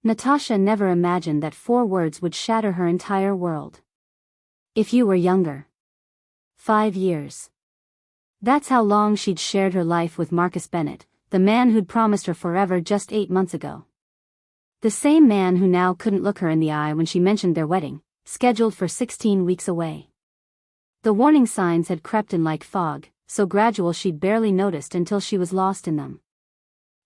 Natasha never imagined that 4 words would shatter her entire world. If you were younger. 5 years. That's how long she'd shared her life with Marcus Bennett, the man who'd promised her forever just 8 months ago. The same man who now couldn't look her in the eye when she mentioned their wedding, scheduled for 16 weeks away. The warning signs had crept in like fog, so gradual she'd barely noticed until she was lost in them.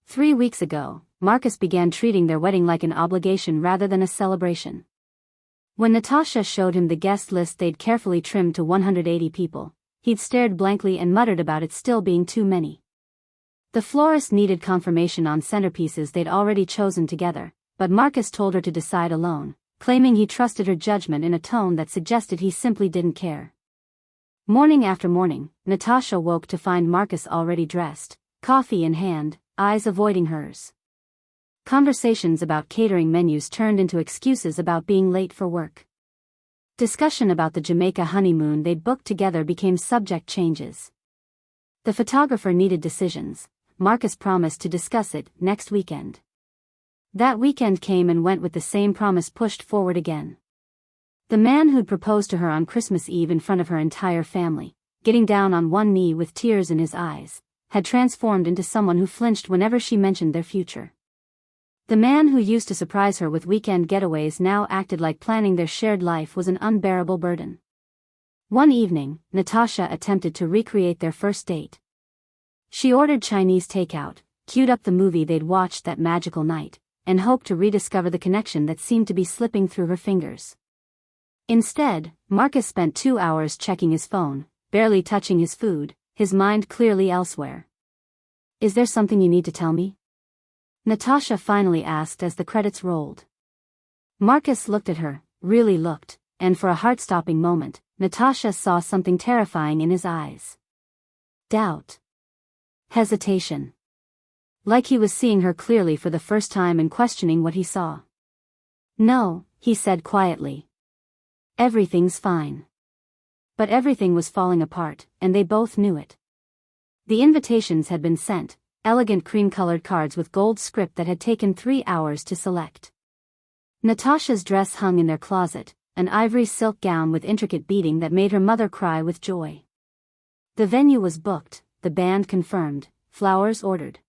3 weeks ago, Marcus began treating their wedding like an obligation rather than a celebration. When Natasha showed him the guest list they'd carefully trimmed to 180 people, he'd stared blankly and muttered about it still being too many. The florist needed confirmation on centerpieces they'd already chosen together, but Marcus told her to decide alone, claiming he trusted her judgment in a tone that suggested he simply didn't care. Morning after morning, Natasha woke to find Marcus already dressed, coffee in hand, eyes avoiding hers. Conversations about catering menus turned into excuses about being late for work. Discussion about the Jamaica honeymoon they'd booked together became subject changes. The photographer needed decisions. Marcus promised to discuss it next weekend. That weekend came and went with the same promise pushed forward again. The man who'd proposed to her on Christmas Eve in front of her entire family, getting down on one knee with tears in his eyes, had transformed into someone who flinched whenever she mentioned their future. The man who used to surprise her with weekend getaways now acted like planning their shared life was an unbearable burden. One evening, Natasha attempted to recreate their first date. She ordered Chinese takeout, queued up the movie they'd watched that magical night, and hoped to rediscover the connection that seemed to be slipping through her fingers. Instead, Marcus spent 2 hours checking his phone, barely touching his food, his mind clearly elsewhere. "Is there something you need to tell me?" Natasha finally asked as the credits rolled. Marcus looked at her, really looked, and for a heart-stopping moment, Natasha saw something terrifying in his eyes. Doubt. Hesitation. Like he was seeing her clearly for the first time and questioning what he saw. "No," he said quietly. "Everything's fine." But everything was falling apart, and they both knew it. The invitations had been sent, elegant cream-colored cards with gold script that had taken 3 hours to select. Natasha's dress hung in their closet, an ivory silk gown with intricate beading that made her mother cry with joy. The venue was booked, the band confirmed, flowers ordered.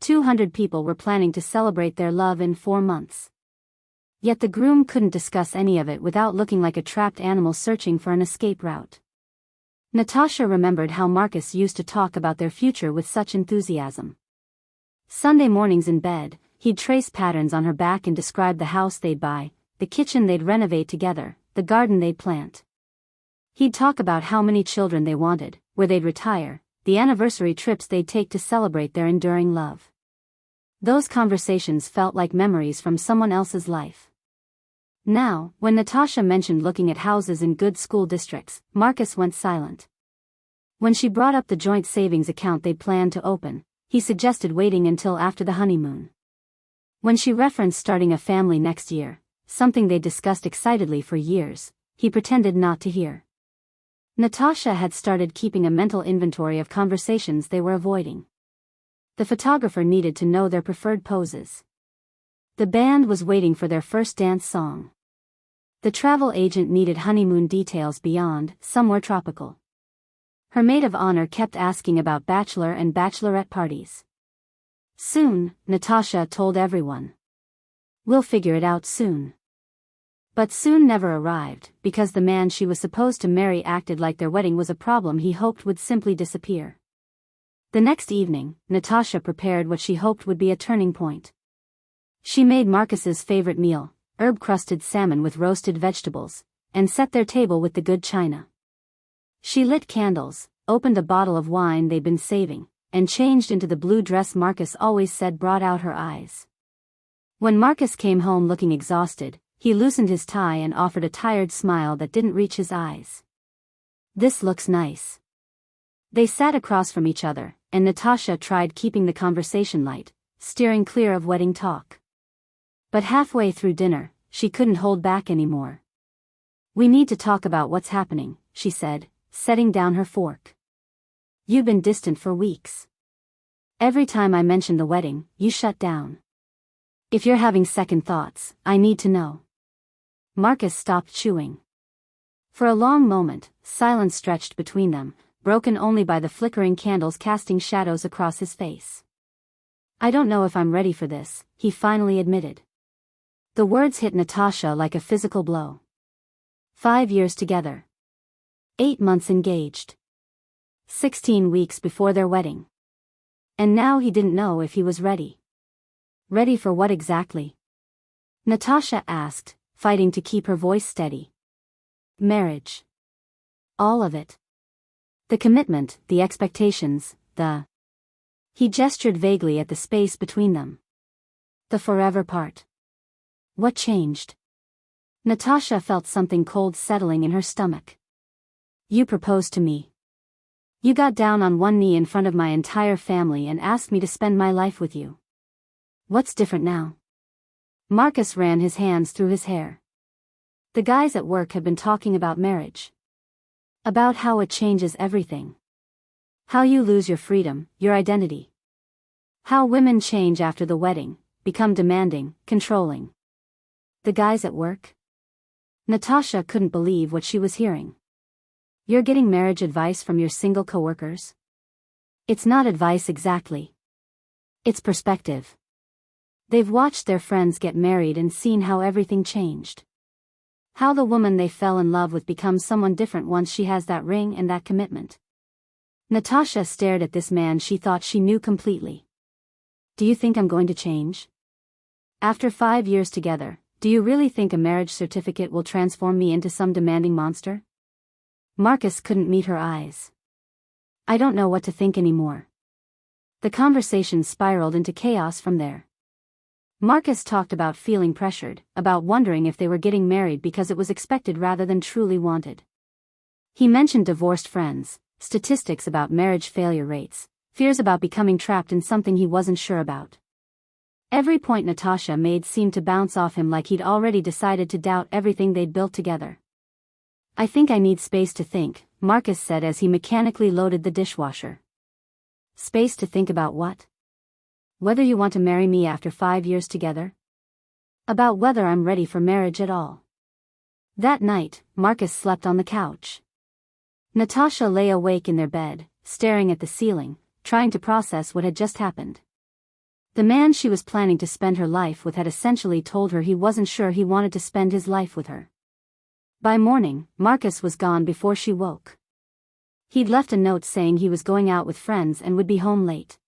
200 people were planning to celebrate their love in 4 months. Yet the groom couldn't discuss any of it without looking like a trapped animal searching for an escape route. Natasha remembered how Marcus used to talk about their future with such enthusiasm. Sunday mornings in bed, he'd trace patterns on her back and describe the house they'd buy, the kitchen they'd renovate together, the garden they'd plant. He'd talk about how many children they wanted, where they'd retire, the anniversary trips they'd take to celebrate their enduring love. Those conversations felt like memories from someone else's life. Now, when Natasha mentioned looking at houses in good school districts, Marcus went silent. When she brought up the joint savings account they'd planned to open, he suggested waiting until after the honeymoon. When she referenced starting a family next year, something they'd discussed excitedly for years, he pretended not to hear. Natasha had started keeping a mental inventory of conversations they were avoiding. The photographer needed to know their preferred poses. The band was waiting for their first dance song. The travel agent needed honeymoon details beyond somewhere tropical. Her maid of honor kept asking about bachelor and bachelorette parties. Soon, Natasha told everyone. "We'll figure it out soon." But soon never arrived, because the man she was supposed to marry acted like their wedding was a problem he hoped would simply disappear. The next evening, Natasha prepared what she hoped would be a turning point. She made Marcus's favorite meal, herb-crusted salmon with roasted vegetables, and set their table with the good china. She lit candles, opened a bottle of wine they'd been saving, and changed into the blue dress Marcus always said brought out her eyes. When Marcus came home looking exhausted, he loosened his tie and offered a tired smile that didn't reach his eyes. "This looks nice." They sat across from each other, and Natasha tried keeping the conversation light, steering clear of wedding talk. But halfway through dinner, she couldn't hold back anymore. "We need to talk about what's happening," she said, setting down her fork. "You've been distant for weeks. Every time I mentioned the wedding, you shut down. If you're having second thoughts, I need to know. Marcus stopped chewing. For a long moment, silence stretched between them, broken only by the flickering candles casting shadows across his face. I don't know if I'm ready for this, he finally admitted. The words hit Natasha like a physical blow. 5 years together. 8 months engaged. 16 weeks before their wedding. And now he didn't know if he was ready. Ready for what exactly? Natasha asked, fighting to keep her voice steady. Marriage. All of it. The commitment, the expectations, He gestured vaguely at the space between them. The forever part. What changed? Natasha felt something cold settling in her stomach. You proposed to me. You got down on one knee in front of my entire family and asked me to spend my life with you. What's different now? Marcus ran his hands through his hair. The guys at work had been talking about marriage. About how it changes everything. How you lose your freedom, your identity. How women change after the wedding, become demanding, controlling. The guys at work? Natasha couldn't believe what she was hearing. You're getting marriage advice from your single coworkers? It's not advice exactly. It's perspective. They've watched their friends get married and seen how everything changed. How the woman they fell in love with becomes someone different once she has that ring and that commitment. Natasha stared at this man she thought she knew completely. Do you think I'm going to change? After 5 years together, do you really think a marriage certificate will transform me into some demanding monster? Marcus couldn't meet her eyes. I don't know what to think anymore. The conversation spiraled into chaos from there. Marcus talked about feeling pressured, about wondering if they were getting married because it was expected rather than truly wanted. He mentioned divorced friends, statistics about marriage failure rates, fears about becoming trapped in something he wasn't sure about. Every point Natasha made seemed to bounce off him like he'd already decided to doubt everything they'd built together. I think I need space to think, Marcus said as he mechanically loaded the dishwasher. Space to think about what? Whether you want to marry me after 5 years together? About whether I'm ready for marriage at all. That night, Marcus slept on the couch. Natasha lay awake in their bed, staring at the ceiling, trying to process what had just happened. The man she was planning to spend her life with had essentially told her he wasn't sure he wanted to spend his life with her. By morning, Marcus was gone before she woke. He'd left a note saying he was going out with friends and would be home late.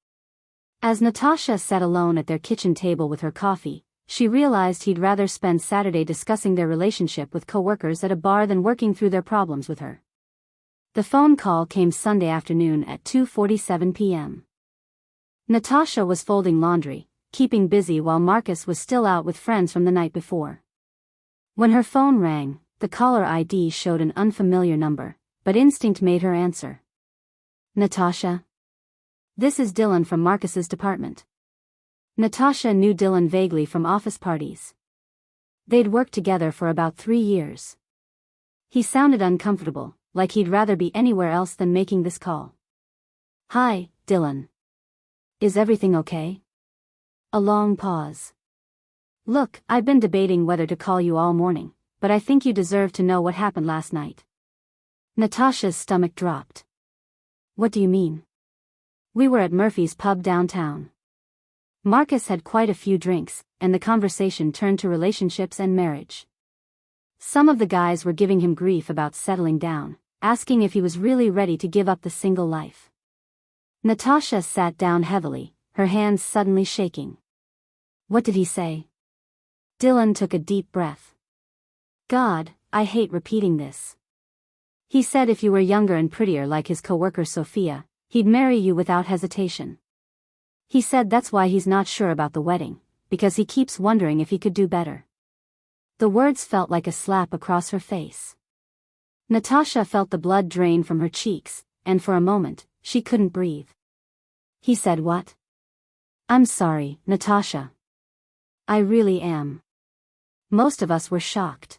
As Natasha sat alone at their kitchen table with her coffee, she realized he'd rather spend Saturday discussing their relationship with coworkers at a bar than working through their problems with her. The phone call came Sunday afternoon at 2:47 p.m. Natasha was folding laundry, keeping busy while Marcus was still out with friends from the night before. When her phone rang, the caller ID showed an unfamiliar number, but instinct made her answer. Natasha? This is Dylan from Marcus's department. Natasha knew Dylan vaguely from office parties. They'd worked together for about 3 years. He sounded uncomfortable, like he'd rather be anywhere else than making this call. Hi, Dylan. Is everything okay? A long pause. Look, I've been debating whether to call you all morning, but I think you deserve to know what happened last night. Natasha's stomach dropped. What do you mean? We were at Murphy's pub downtown. Marcus had quite a few drinks, and the conversation turned to relationships and marriage. Some of the guys were giving him grief about settling down, asking if he was really ready to give up the single life. Natasha sat down heavily, her hands suddenly shaking. What did he say? Dylan took a deep breath. God, I hate repeating this. He said if you were younger and prettier like his coworker Sophia, he'd marry you without hesitation. He said that's why he's not sure about the wedding, because he keeps wondering if he could do better. The words felt like a slap across her face. Natasha felt the blood drain from her cheeks, and for a moment, she couldn't breathe. He said what? I'm sorry, Natasha. I really am. Most of us were shocked.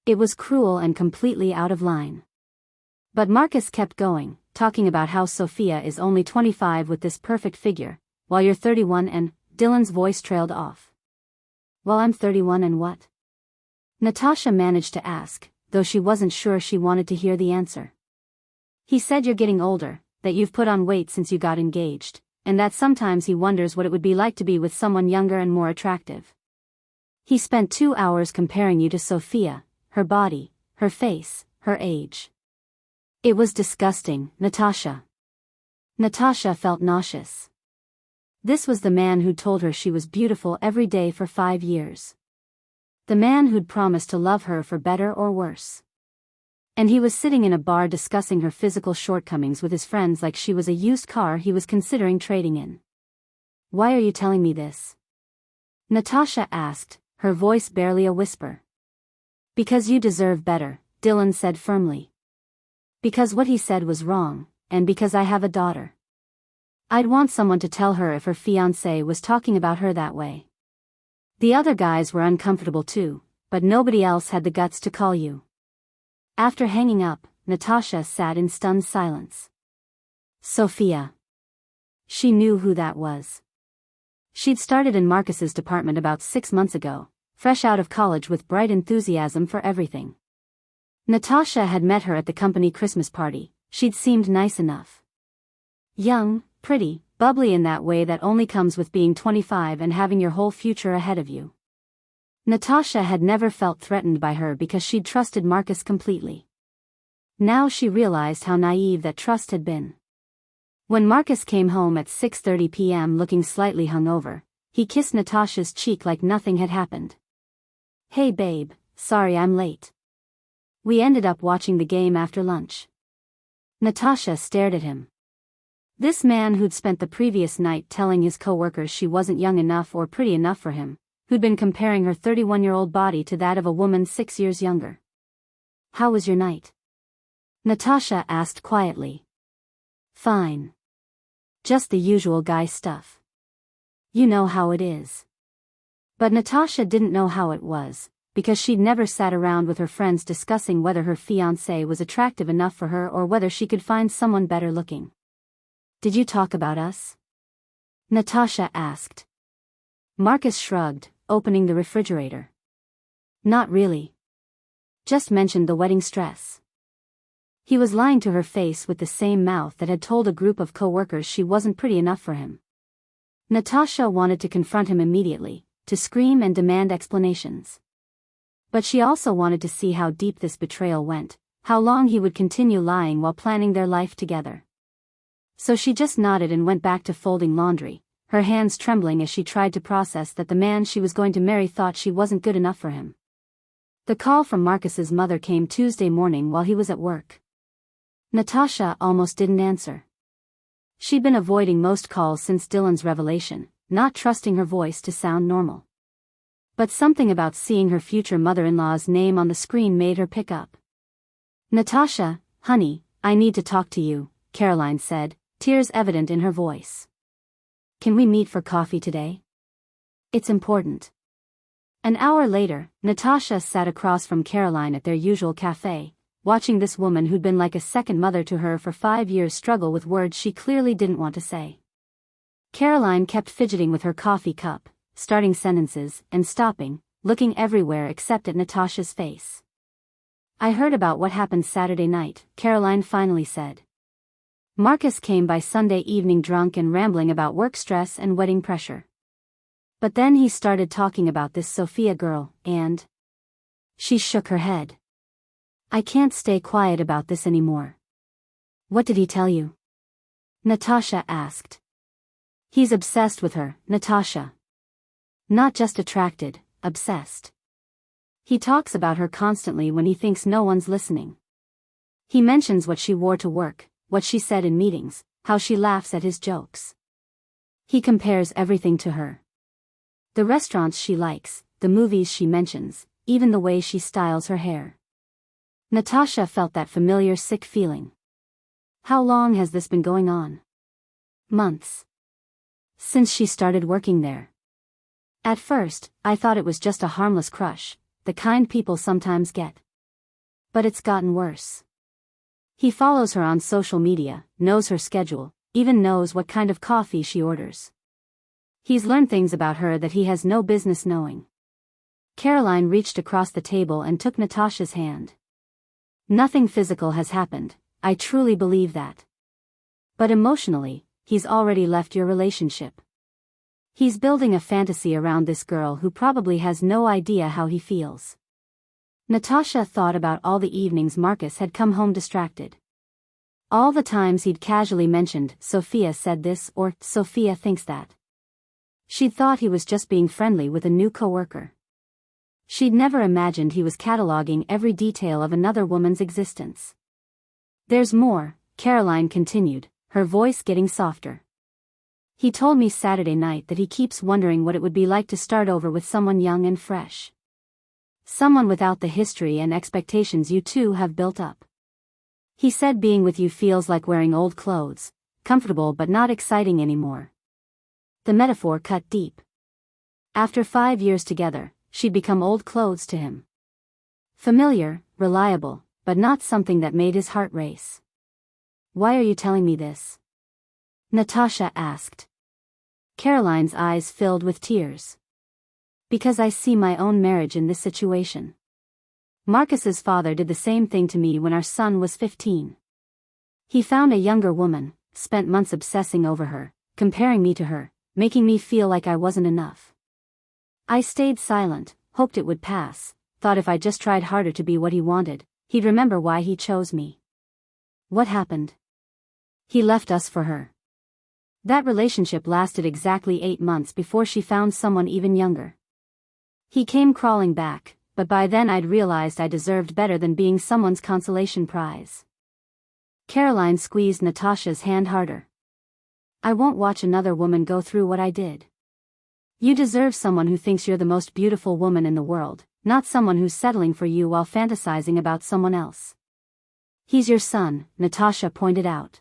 It was cruel and completely out of line. But Marcus kept going, talking about how Sophia is only 25 with this perfect figure, while you're 31 and, Dylan's voice trailed off. Well, I'm 31 and what? Natasha managed to ask, though she wasn't sure she wanted to hear the answer. He said you're getting older, that you've put on weight since you got engaged, and that sometimes he wonders what it would be like to be with someone younger and more attractive. He spent 2 hours comparing you to Sophia, her body, her face, her age. It was disgusting, Natasha. Natasha felt nauseous. This was the man who'd told her she was beautiful every day for 5 years. The man who'd promised to love her for better or worse. And he was sitting in a bar discussing her physical shortcomings with his friends like she was a used car he was considering trading in. Why are you telling me this? Natasha asked, her voice barely a whisper. Because you deserve better, Dylan said firmly. Because what he said was wrong, and because I have a daughter. I'd want someone to tell her if her fiancé was talking about her that way. The other guys were uncomfortable too, but nobody else had the guts to call you. After hanging up, Natasha sat in stunned silence. Sophia. She knew who that was. She'd started in Marcus's department about 6 months ago, fresh out of college with bright enthusiasm for everything. Natasha had met her at the company Christmas party. She'd seemed nice enough. Young, pretty, bubbly in that way that only comes with being 25 and having your whole future ahead of you. Natasha had never felt threatened by her because she'd trusted Marcus completely. Now she realized how naive that trust had been. When Marcus came home at 6:30 p.m. looking slightly hungover, he kissed Natasha's cheek like nothing had happened. Hey babe, sorry I'm late. We ended up watching the game after lunch. Natasha stared at him. This man who'd spent the previous night telling his coworkers she wasn't young enough or pretty enough for him, who'd been comparing her 31-year-old body to that of a woman 6 years younger. How was your night? Natasha asked quietly. Fine. Just the usual guy stuff. You know how it is. But Natasha didn't know how it was, because she'd never sat around with her friends discussing whether her fiancé was attractive enough for her or whether she could find someone better looking. Did you talk about us? Natasha asked. Marcus shrugged, opening the refrigerator. Not really. Just mentioned the wedding stress. He was lying to her face with the same mouth that had told a group of coworkers she wasn't pretty enough for him. Natasha wanted to confront him immediately, to scream and demand explanations. But she also wanted to see how deep this betrayal went, how long he would continue lying while planning their life together. So she just nodded and went back to folding laundry, her hands trembling as she tried to process that the man she was going to marry thought she wasn't good enough for him. The call from Marcus's mother came Tuesday morning while he was at work. Natasha almost didn't answer. She'd been avoiding most calls since Dylan's revelation, not trusting her voice to sound normal. But something about seeing her future mother-in-law's name on the screen made her pick up. Natasha, honey, I need to talk to you, Caroline said, tears evident in her voice. Can we meet for coffee today? It's important. An hour later, Natasha sat across from Caroline at their usual cafe, watching this woman who'd been like a second mother to her for 5 years struggle with words she clearly didn't want to say. Caroline kept fidgeting with her coffee cup, starting sentences and stopping, looking everywhere except at Natasha's face. I heard about what happened Saturday night, Caroline finally said. Marcus came by Sunday evening drunk and rambling about work stress and wedding pressure. But then he started talking about this Sophia girl, and... She shook her head. I can't stay quiet about this anymore. What did he tell you? Natasha asked. He's obsessed with her, Natasha. Not just attracted, obsessed. He talks about her constantly when he thinks no one's listening. He mentions what she wore to work, what she said in meetings, how she laughs at his jokes. He compares everything to her. The restaurants she likes, the movies she mentions, even the way she styles her hair. Natasha felt that familiar sick feeling. How long has this been going on? Months. Since she started working there. At first, I thought it was just a harmless crush, the kind people sometimes get. But it's gotten worse. He follows her on social media, knows her schedule, even knows what kind of coffee she orders. He's learned things about her that he has no business knowing. Caroline reached across the table and took Natasha's hand. Nothing physical has happened, I truly believe that. But emotionally, he's already left your relationship. He's building a fantasy around this girl who probably has no idea how he feels. Natasha thought about all the evenings Marcus had come home distracted. All the times he'd casually mentioned, Sophia said this or Sophia thinks that. She'd thought he was just being friendly with a new coworker. She'd never imagined he was cataloging every detail of another woman's existence. There's more, Caroline continued, her voice getting softer. He told me Saturday night that he keeps wondering what it would be like to start over with someone young and fresh. Someone without the history and expectations you two have built up. He said being with you feels like wearing old clothes, comfortable but not exciting anymore. The metaphor cut deep. After 5 years together, she'd become old clothes to him. Familiar, reliable, but not something that made his heart race. Why are you telling me this? Natasha asked. Caroline's eyes filled with tears. Because I see my own marriage in this situation. Marcus's father did the same thing to me when our son was 15. He found a younger woman, spent months obsessing over her, comparing me to her, making me feel like I wasn't enough. I stayed silent, hoped it would pass, thought if I just tried harder to be what he wanted, he'd remember why he chose me. What happened? He left us for her. That relationship lasted exactly 8 months before she found someone even younger. He came crawling back, but by then I'd realized I deserved better than being someone's consolation prize. Caroline squeezed Natasha's hand harder. I won't watch another woman go through what I did. You deserve someone who thinks you're the most beautiful woman in the world, not someone who's settling for you while fantasizing about someone else. He's your son, Natasha pointed out.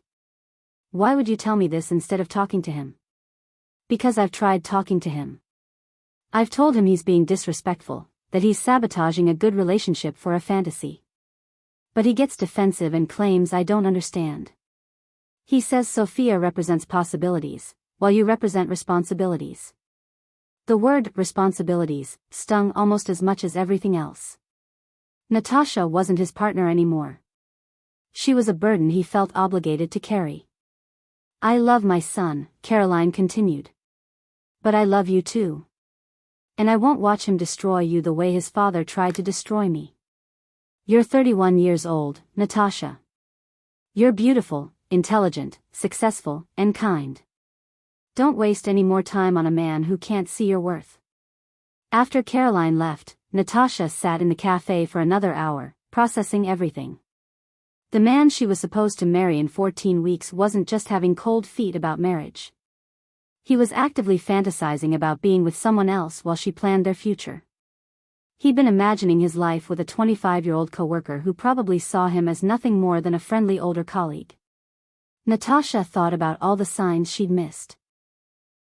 Why would you tell me this instead of talking to him? Because I've tried talking to him. I've told him he's being disrespectful, that he's sabotaging a good relationship for a fantasy. But he gets defensive and claims I don't understand. He says Sophia represents possibilities, while you represent responsibilities. The word responsibilities stung almost as much as everything else. Natasha wasn't his partner anymore. She was a burden he felt obligated to carry. I love my son, Caroline continued. But I love you too. And I won't watch him destroy you the way his father tried to destroy me. You're 31 years old, Natasha. You're beautiful, intelligent, successful, and kind. Don't waste any more time on a man who can't see your worth. After Caroline left, Natasha sat in the cafe for another hour, processing everything. The man she was supposed to marry in 14 weeks wasn't just having cold feet about marriage. He was actively fantasizing about being with someone else while she planned their future. He'd been imagining his life with a 25-year-old coworker who probably saw him as nothing more than a friendly older colleague. Natasha thought about all the signs she'd missed.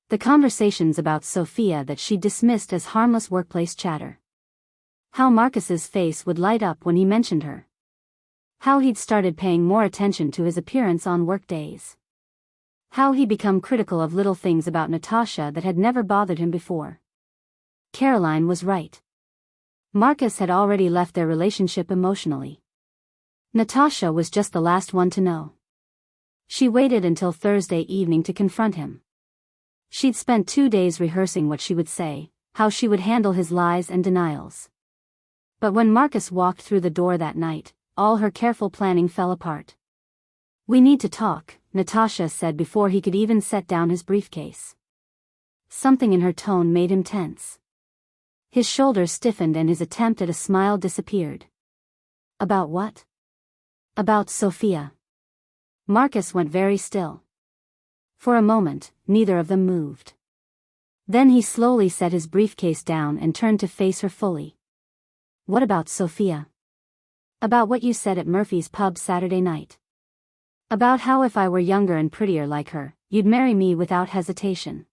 The conversations about Sophia that she dismissed as harmless workplace chatter. How Marcus's face would light up when he mentioned her. How he'd started paying more attention to his appearance on work days. How he'd become critical of little things about Natasha that had never bothered him before. Caroline was right. Marcus had already left their relationship emotionally. Natasha was just the last one to know. She waited until Thursday evening to confront him. She'd spent 2 days rehearsing what she would say, how she would handle his lies and denials. But when Marcus walked through the door that night, all her careful planning fell apart. We need to talk, Natasha said before he could even set down his briefcase. Something in her tone made him tense. His shoulders stiffened and his attempt at a smile disappeared. About what? About Sophia. Marcus went very still. For a moment, neither of them moved. Then he slowly set his briefcase down and turned to face her fully. What about Sophia? About what you said at Murphy's pub Saturday night. About how if I were younger and prettier like her, you'd marry me without hesitation.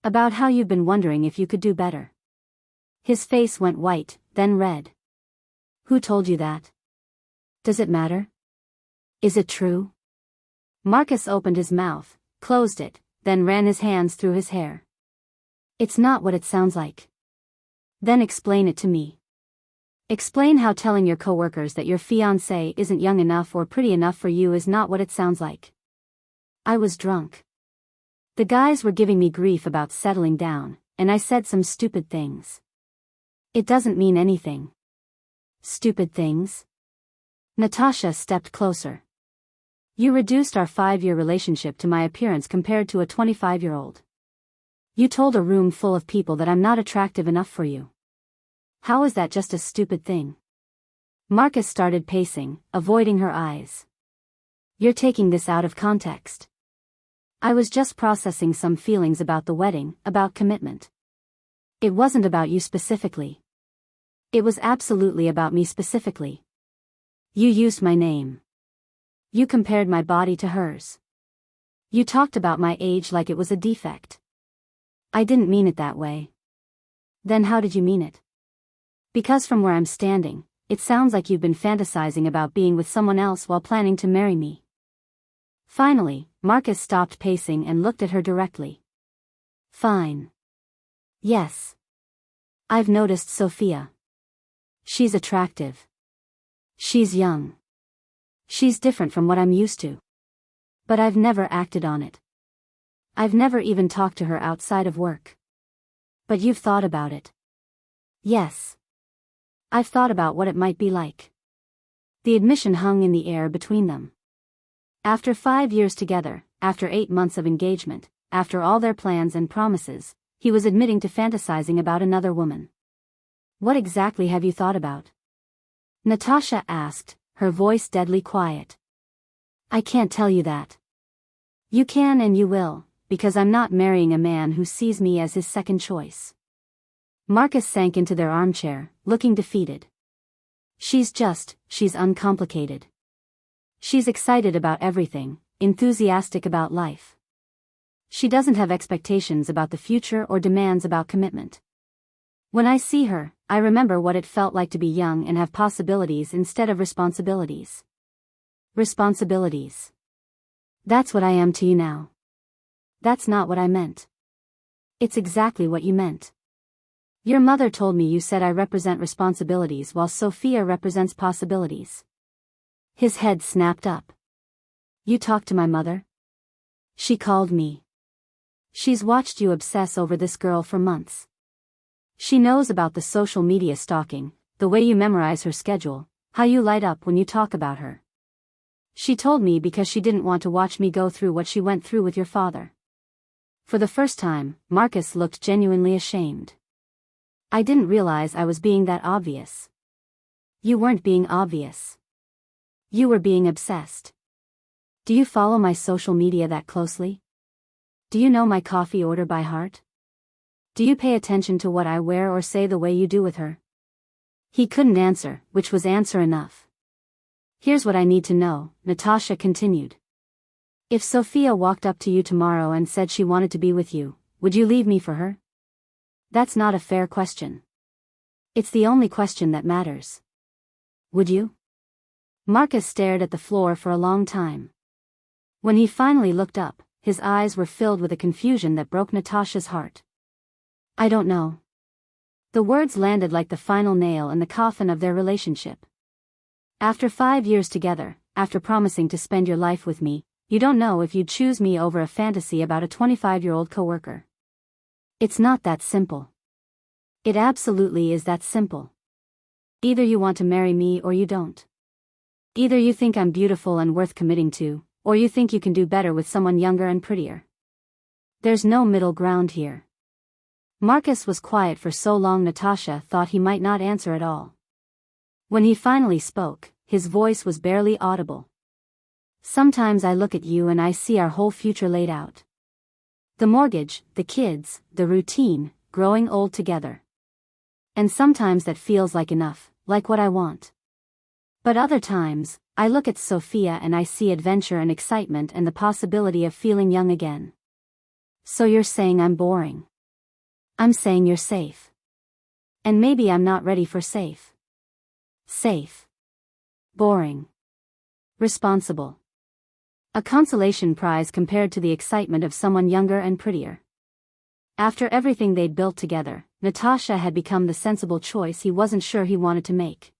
About how you've been wondering if you could do better. His face went white, then red. Who told you that? Does it matter? Is it true? Marcus opened his mouth, closed it, then ran his hands through his hair. It's not what it sounds like. Then explain it to me. Explain how telling your coworkers that your fiancé isn't young enough or pretty enough for you is not what it sounds like. I was drunk. The guys were giving me grief about settling down, and I said some stupid things. It doesn't mean anything. Stupid things? Natasha stepped closer. You reduced our 5-year relationship to my appearance compared to a 25-year-old. You told a room full of people that I'm not attractive enough for you. How is that just a stupid thing? Marcus started pacing, avoiding her eyes. You're taking this out of context. I was just processing some feelings about the wedding, about commitment. It wasn't about you specifically. It was absolutely about me specifically. You used my name. You compared my body to hers. You talked about my age like it was a defect. I didn't mean it that way. Then how did you mean it? Because from where I'm standing, it sounds like you've been fantasizing about being with someone else while planning to marry me. Finally, Marcus stopped pacing and looked at her directly. Fine. Yes. I've noticed Sophia. She's attractive. She's young. She's different from what I'm used to. But I've never acted on it. I've never even talked to her outside of work. But you've thought about it. Yes. I've thought about what it might be like. The admission hung in the air between them. After 5 years together, after 8 months of engagement, after all their plans and promises, he was admitting to fantasizing about another woman. What exactly have you thought about? Natasha asked, her voice deadly quiet. I can't tell you that. You can and you will, because I'm not marrying a man who sees me as his second choice. Marcus sank into their armchair, looking defeated. She's uncomplicated. She's excited about everything, enthusiastic about life. She doesn't have expectations about the future or demands about commitment. When I see her, I remember what it felt like to be young and have possibilities instead of responsibilities. Responsibilities. That's what I am to you now. That's not what I meant. It's exactly what you meant. Your mother told me you said I represent responsibilities while Sophia represents possibilities. His head snapped up. You talked to my mother? She called me. She's watched you obsess over this girl for months. She knows about the social media stalking, the way you memorize her schedule, how you light up when you talk about her. She told me because she didn't want to watch me go through what she went through with your father. For the first time, Marcus looked genuinely ashamed. I didn't realize I was being that obvious. You weren't being obvious. You were being obsessed. Do you follow my social media that closely? Do you know my coffee order by heart? Do you pay attention to what I wear or say the way you do with her? He couldn't answer, which was answer enough. Here's what I need to know, Natasha continued. If Sophia walked up to you tomorrow and said she wanted to be with you, would you leave me for her? That's not a fair question. It's the only question that matters. Would you? Marcus stared at the floor for a long time. When he finally looked up, his eyes were filled with a confusion that broke Natasha's heart. I don't know. The words landed like the final nail in the coffin of their relationship. After 5 years together, after promising to spend your life with me, you don't know if you'd choose me over a fantasy about a 25-year-old coworker. It's not that simple. It absolutely is that simple. Either you want to marry me or you don't. Either you think I'm beautiful and worth committing to, or you think you can do better with someone younger and prettier. There's no middle ground here. Marcus was quiet for so long Natasha thought he might not answer at all. When he finally spoke, his voice was barely audible. Sometimes I look at you and I see our whole future laid out. The mortgage, the kids, the routine, growing old together. And sometimes that feels like enough, like what I want. But other times, I look at Sophia and I see adventure and excitement and the possibility of feeling young again. So you're saying I'm boring. I'm saying you're safe. And maybe I'm not ready for safe. Safe. Boring. Responsible. A consolation prize compared to the excitement of someone younger and prettier. After everything they'd built together, Natasha had become the sensible choice he wasn't sure he wanted to make.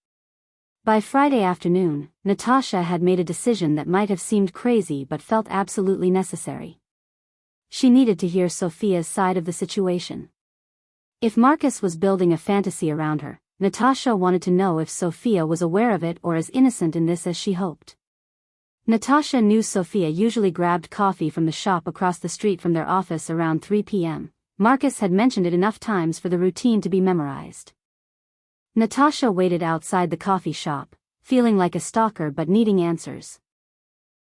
By Friday afternoon, Natasha had made a decision that might have seemed crazy but felt absolutely necessary. She needed to hear Sophia's side of the situation. If Marcus was building a fantasy around her, Natasha wanted to know if Sophia was aware of it or as innocent in this as she hoped. Natasha knew Sophia usually grabbed coffee from the shop across the street from their office around 3 p.m. Marcus had mentioned it enough times for the routine to be memorized. Natasha waited outside the coffee shop, feeling like a stalker but needing answers.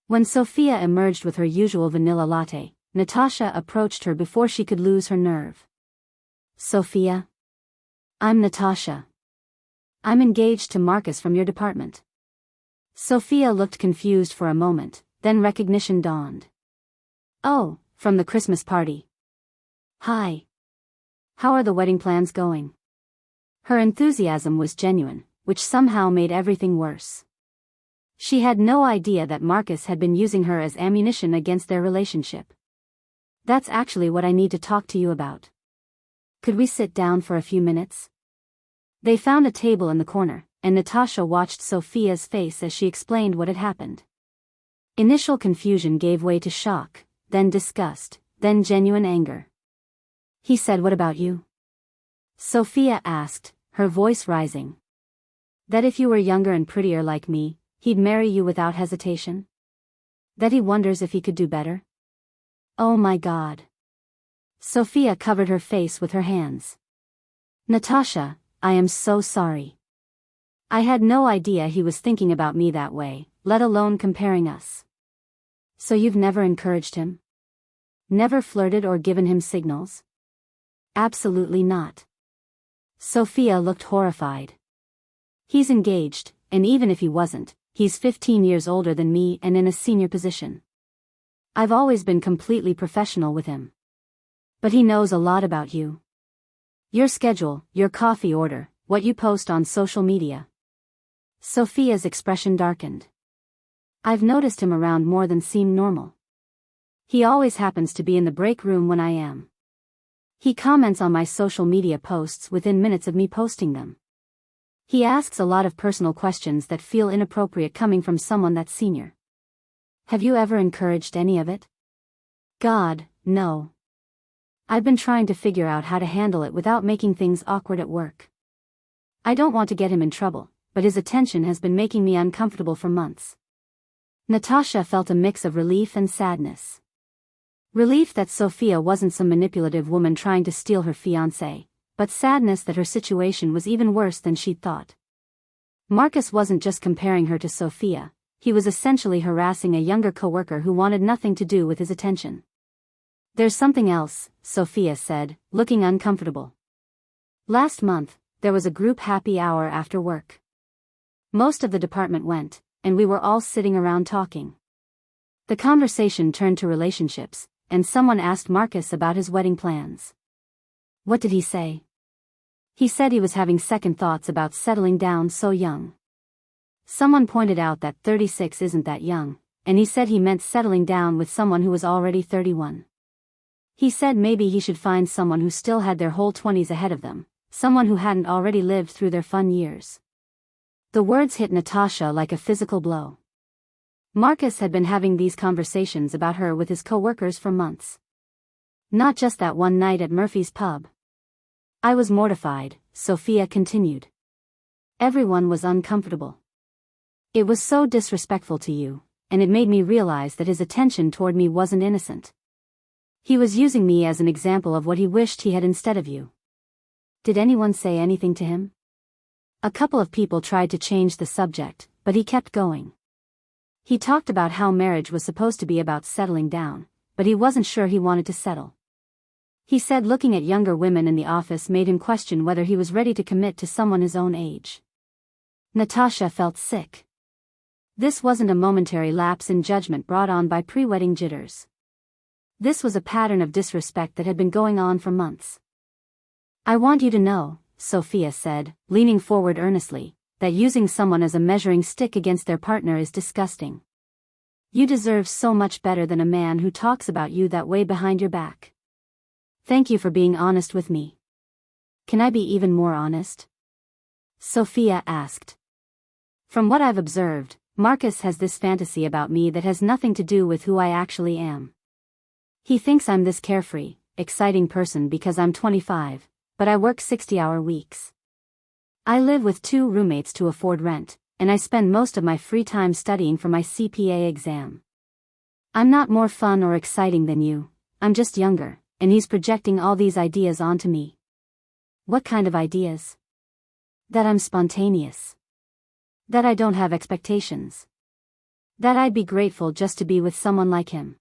When Sophia emerged with her usual vanilla latte, Natasha approached her before she could lose her nerve. "Sophia? I'm Natasha. I'm engaged to Marcus from your department." Sophia looked confused for a moment, then recognition dawned. "Oh, from the Christmas party. Hi. How are the wedding plans going?" Her enthusiasm was genuine, which somehow made everything worse. She had no idea that Marcus had been using her as ammunition against their relationship. "That's actually what I need to talk to you about. Could we sit down for a few minutes?" They found a table in the corner, and Natasha watched Sophia's face as she explained what had happened. Initial confusion gave way to shock, then disgust, then genuine anger. "He said what about you?" Sophia asked, her voice rising. "That if you were younger and prettier like me, he'd marry you without hesitation? That he wonders if he could do better?" "Oh my God." Sophia covered her face with her hands. "Natasha, I am so sorry. I had no idea he was thinking about me that way, let alone comparing us." "So you've never encouraged him? Never flirted or given him signals?" "Absolutely not." Sophia looked horrified. "He's engaged, and even if he wasn't, he's 15 years older than me and in a senior position. I've always been completely professional with him. But he knows a lot about you. Your schedule, your coffee order, what you post on social media." Sophia's expression darkened. "I've noticed him around more than seemed normal. He always happens to be in the break room when I am. He comments on my social media posts within minutes of me posting them. He asks a lot of personal questions that feel inappropriate coming from someone that's senior. Have you ever encouraged any of it?" "God, no. I've been trying to figure out how to handle it without making things awkward at work. I don't want to get him in trouble, but his attention has been making me uncomfortable for months." Natasha felt a mix of relief and sadness. Relief that Sophia wasn't some manipulative woman trying to steal her fiancé, but sadness that her situation was even worse than she'd thought. Marcus wasn't just comparing her to Sophia, he was essentially harassing a younger coworker who wanted nothing to do with his attention. "There's something else," Sophia said, looking uncomfortable. "Last month, there was a group happy hour after work. Most of the department went, and we were all sitting around talking. The conversation turned to relationships, and someone asked Marcus about his wedding plans. What did he say?" "He said he was having second thoughts about settling down so young. Someone pointed out that 36 isn't that young, and he said he meant settling down with someone who was already 31. He said maybe he should find someone who still had their whole 20s ahead of them, someone who hadn't already lived through their fun years." The words hit Natasha like a physical blow. Marcus had been having these conversations about her with his coworkers for months. Not just that one night at Murphy's pub. "I was mortified," Sophia continued. "Everyone was uncomfortable. It was so disrespectful to you, and it made me realize that his attention toward me wasn't innocent. He was using me as an example of what he wished he had instead of you." "Did anyone say anything to him?" "A couple of people tried to change the subject, but he kept going. He talked about how marriage was supposed to be about settling down, but he wasn't sure he wanted to settle. He said looking at younger women in the office made him question whether he was ready to commit to someone his own age." Natasha felt sick. This wasn't a momentary lapse in judgment brought on by pre-wedding jitters. This was a pattern of disrespect that had been going on for months. "I want you to know," Sophia said, leaning forward earnestly, "that using someone as a measuring stick against their partner is disgusting. You deserve so much better than a man who talks about you that way behind your back. Thank you for being honest with me." Can I be even more honest? Sophia asked. From what I've observed, Marcus has this fantasy about me that has nothing to do with who I actually am. He thinks I'm this carefree, exciting person because I'm 25, but I work 60-hour weeks. I live with 2 roommates to afford rent, and I spend most of my free time studying for my CPA exam. I'm not more fun or exciting than you, I'm just younger, and he's projecting all these ideas onto me. What kind of ideas? That I'm spontaneous. That I don't have expectations. That I'd be grateful just to be with someone like him.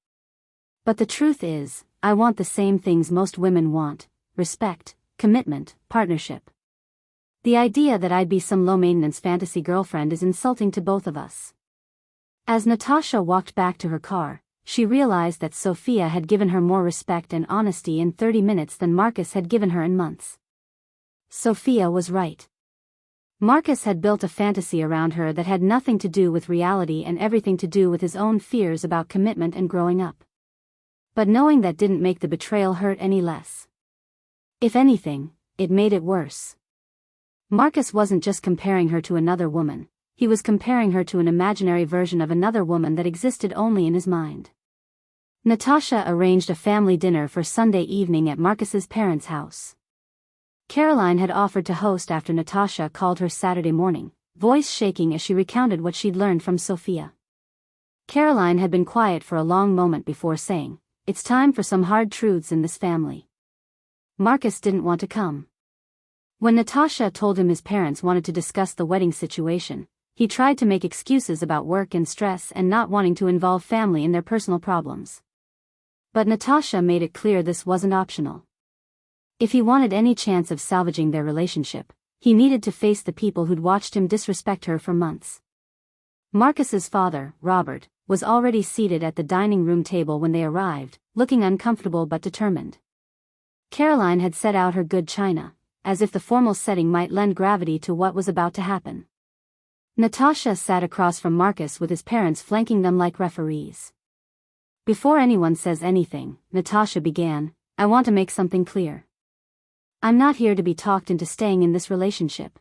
But the truth is, I want the same things most women want: respect, commitment, partnership. The idea that I'd be some low-maintenance fantasy girlfriend is insulting to both of us. As Natasha walked back to her car, she realized that Sophia had given her more respect and honesty in 30 minutes than Marcus had given her in months. Sophia was right. Marcus had built a fantasy around her that had nothing to do with reality and everything to do with his own fears about commitment and growing up. But knowing that didn't make the betrayal hurt any less. If anything, it made it worse. Marcus wasn't just comparing her to another woman, he was comparing her to an imaginary version of another woman that existed only in his mind. Natasha arranged a family dinner for Sunday evening at Marcus's parents' house. Caroline had offered to host after Natasha called her Saturday morning, voice shaking as she recounted what she'd learned from Sophia. Caroline had been quiet for a long moment before saying, "It's time for some hard truths in this family." Marcus didn't want to come. When Natasha told him his parents wanted to discuss the wedding situation, he tried to make excuses about work and stress and not wanting to involve family in their personal problems. But Natasha made it clear this wasn't optional. If he wanted any chance of salvaging their relationship, he needed to face the people who'd watched him disrespect her for months. Marcus's father, Robert, was already seated at the dining room table when they arrived, looking uncomfortable but determined. Caroline had set out her good china, as if the formal setting might lend gravity to what was about to happen. Natasha sat across from Marcus with his parents flanking them like referees. Before anyone says anything, Natasha began, "I want to make something clear. I'm not here to be talked into staying in this relationship.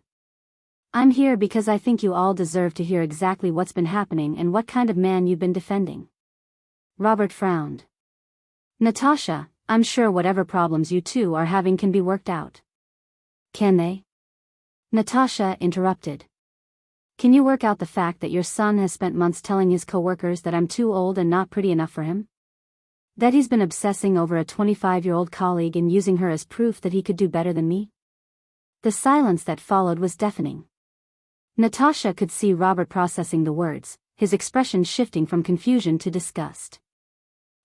I'm here because I think you all deserve to hear exactly what's been happening and what kind of man you've been defending." Robert frowned. "Natasha, I'm sure whatever problems you two are having can be worked out." "Can they?" Natasha interrupted. "Can you work out the fact that your son has spent months telling his coworkers that I'm too old and not pretty enough for him? That he's been obsessing over a 25-year-old colleague and using her as proof that he could do better than me?" The silence that followed was deafening. Natasha could see Robert processing the words, his expression shifting from confusion to disgust.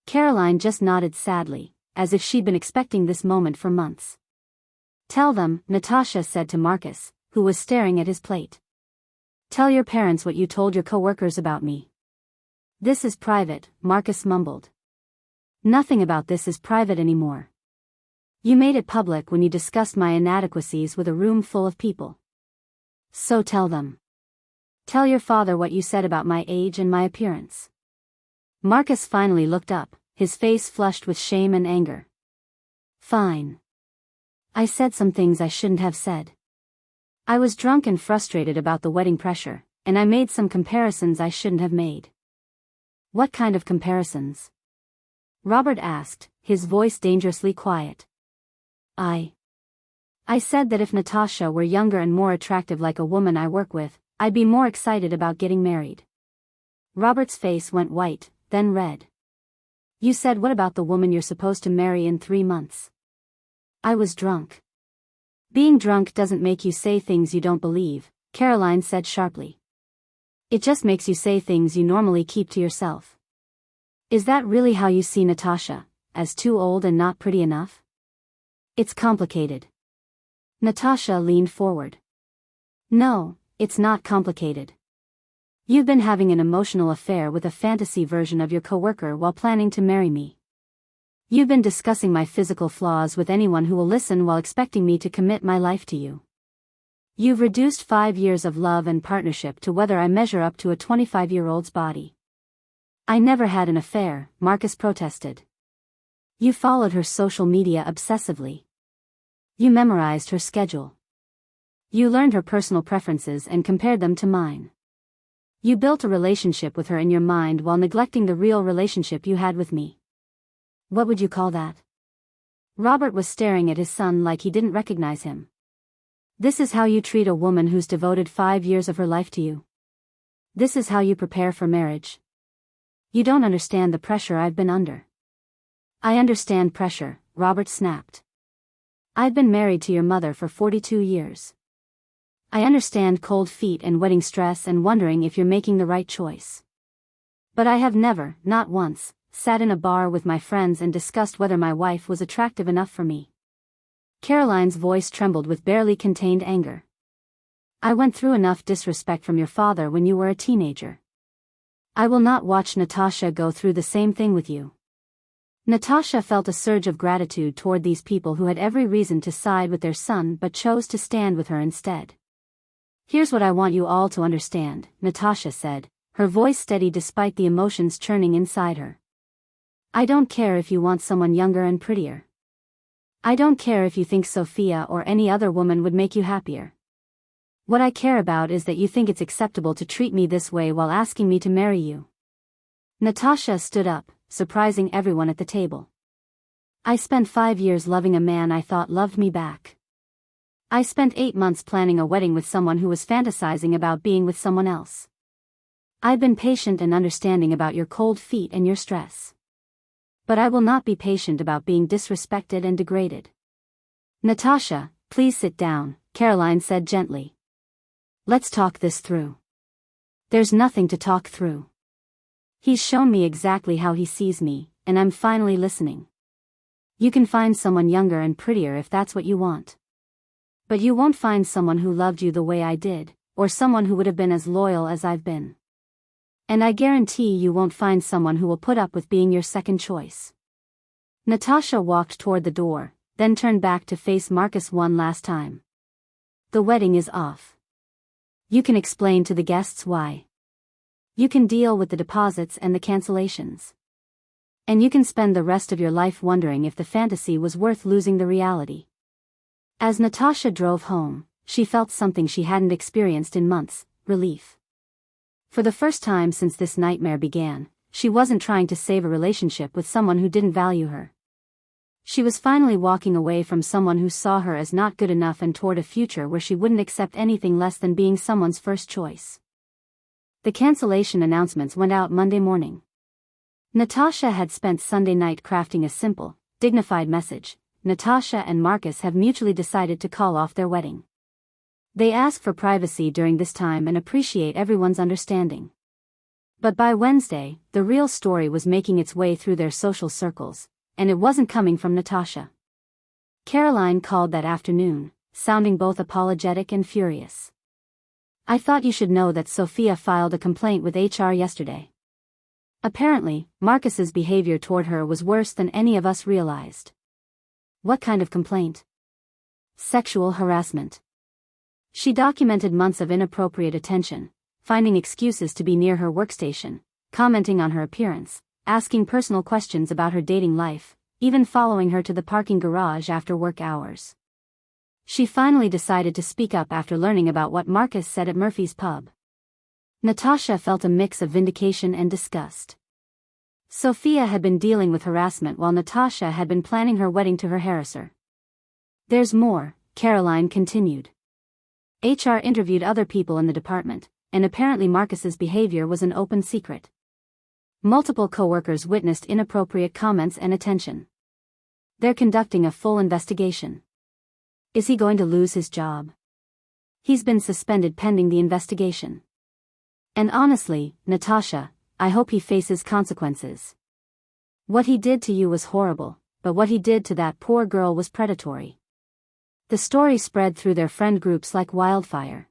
Caroline just nodded sadly, as if she'd been expecting this moment for months. "Tell them," Natasha said to Marcus, who was staring at his plate. "Tell your parents what you told your coworkers about me." "This is private," Marcus mumbled. "Nothing about this is private anymore. You made it public when you discussed my inadequacies with a room full of people. So tell them. Tell your father what you said about my age and my appearance." Marcus finally looked up, his face flushed with shame and anger. "Fine. I said some things I shouldn't have said. I was drunk and frustrated about the wedding pressure, and I made some comparisons I shouldn't have made." "What kind of comparisons?" Robert asked, his voice dangerously quiet. I said that if Natasha were younger and more attractive like a woman I work with, I'd be more excited about getting married." Robert's face went white, then red. "You said what about the woman you're supposed to marry in 3 months?" "I was drunk." "Being drunk doesn't make you say things you don't believe," Caroline said sharply. "It just makes you say things you normally keep to yourself. Is that really how you see Natasha, as too old and not pretty enough?" "It's complicated." Natasha leaned forward. "No, it's not complicated. You've been having an emotional affair with a fantasy version of your coworker while planning to marry me. You've been discussing my physical flaws with anyone who will listen while expecting me to commit my life to you. You've reduced 5 years of love and partnership to whether I measure up to a 25-year-old's body." "I never had an affair," Marcus protested. "You followed her social media obsessively. You memorized her schedule. You learned her personal preferences and compared them to mine. You built a relationship with her in your mind while neglecting the real relationship you had with me. What would you call that? Robert was staring at his son like he didn't recognize him. This is how you treat a woman who's devoted 5 years of her life to you. This is how you prepare for marriage. You don't understand the pressure I've been under. I understand pressure, Robert snapped. I've been married to your mother for 42 years. I understand cold feet and wedding stress and wondering if you're making the right choice. But I have never, not once, sat in a bar with my friends and discussed whether my wife was attractive enough for me. Caroline's voice trembled with barely contained anger. I went through enough disrespect from your father when you were a teenager. I will not watch Natasha go through the same thing with you. Natasha felt a surge of gratitude toward these people who had every reason to side with their son but chose to stand with her instead. Here's what I want you all to understand, Natasha said, her voice steady despite the emotions churning inside her. I don't care if you want someone younger and prettier. I don't care if you think Sophia or any other woman would make you happier. What I care about is that you think it's acceptable to treat me this way while asking me to marry you. Natasha stood up, surprising everyone at the table. I spent 5 years loving a man I thought loved me back. I spent 8 months planning a wedding with someone who was fantasizing about being with someone else. I've been patient and understanding about your cold feet and your stress. But I will not be patient about being disrespected and degraded. Natasha, please sit down, Caroline said gently. Let's talk this through. There's nothing to talk through. He's shown me exactly how he sees me, and I'm finally listening. You can find someone younger and prettier if that's what you want. But you won't find someone who loved you the way I did, or someone who would have been as loyal as I've been. And I guarantee you won't find someone who will put up with being your second choice. Natasha walked toward the door, then turned back to face Marcus one last time. The wedding is off. You can explain to the guests why. You can deal with the deposits and the cancellations. And you can spend the rest of your life wondering if the fantasy was worth losing the reality. As Natasha drove home, she felt something she hadn't experienced in months, relief. For the first time since this nightmare began, she wasn't trying to save a relationship with someone who didn't value her. She was finally walking away from someone who saw her as not good enough and toward a future where she wouldn't accept anything less than being someone's first choice. The cancellation announcements went out Monday morning. Natasha had spent Sunday night crafting a simple, dignified message. Natasha and Marcus have mutually decided to call off their wedding. They ask for privacy during this time and appreciate everyone's understanding. But by Wednesday, the real story was making its way through their social circles, and it wasn't coming from Natasha. Caroline called that afternoon, sounding both apologetic and furious. I thought you should know that Sophia filed a complaint with HR yesterday. Apparently, Marcus's behavior toward her was worse than any of us realized. What kind of complaint? Sexual harassment. She documented months of inappropriate attention, finding excuses to be near her workstation, commenting on her appearance, asking personal questions about her dating life, even following her to the parking garage after work hours. She finally decided to speak up after learning about what Marcus said at Murphy's pub. Natasha felt a mix of vindication and disgust. Sophia had been dealing with harassment while Natasha had been planning her wedding to her harasser. There's more, Caroline continued. HR interviewed other people in the department, and apparently Marcus's behavior was an open secret. Multiple coworkers witnessed inappropriate comments and attention. They're conducting a full investigation. Is he going to lose his job? He's been suspended pending the investigation. And honestly, Natasha, I hope he faces consequences. What he did to you was horrible, but what he did to that poor girl was predatory. The story spread through their friend groups like wildfire.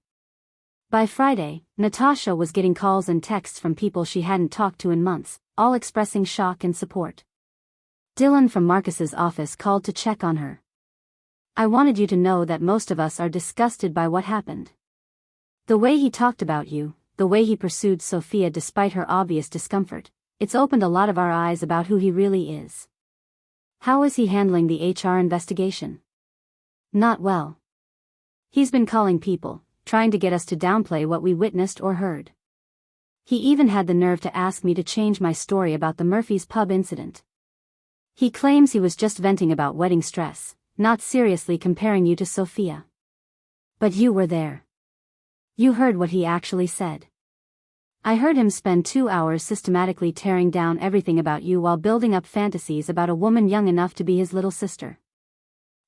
By Friday, Natasha was getting calls and texts from people she hadn't talked to in months, all expressing shock and support. Dylan from Marcus's office called to check on her. I wanted you to know that most of us are disgusted by what happened. The way he talked about you, the way he pursued Sophia despite her obvious discomfort, it's opened a lot of our eyes about who he really is. How is he handling the HR investigation? Not well. He's been calling people, trying to get us to downplay what we witnessed or heard. He even had the nerve to ask me to change my story about the Murphy's pub incident. He claims he was just venting about wedding stress, not seriously comparing you to Sophia. But you were there. You heard what he actually said. I heard him spend 2 hours systematically tearing down everything about you while building up fantasies about a woman young enough to be his little sister.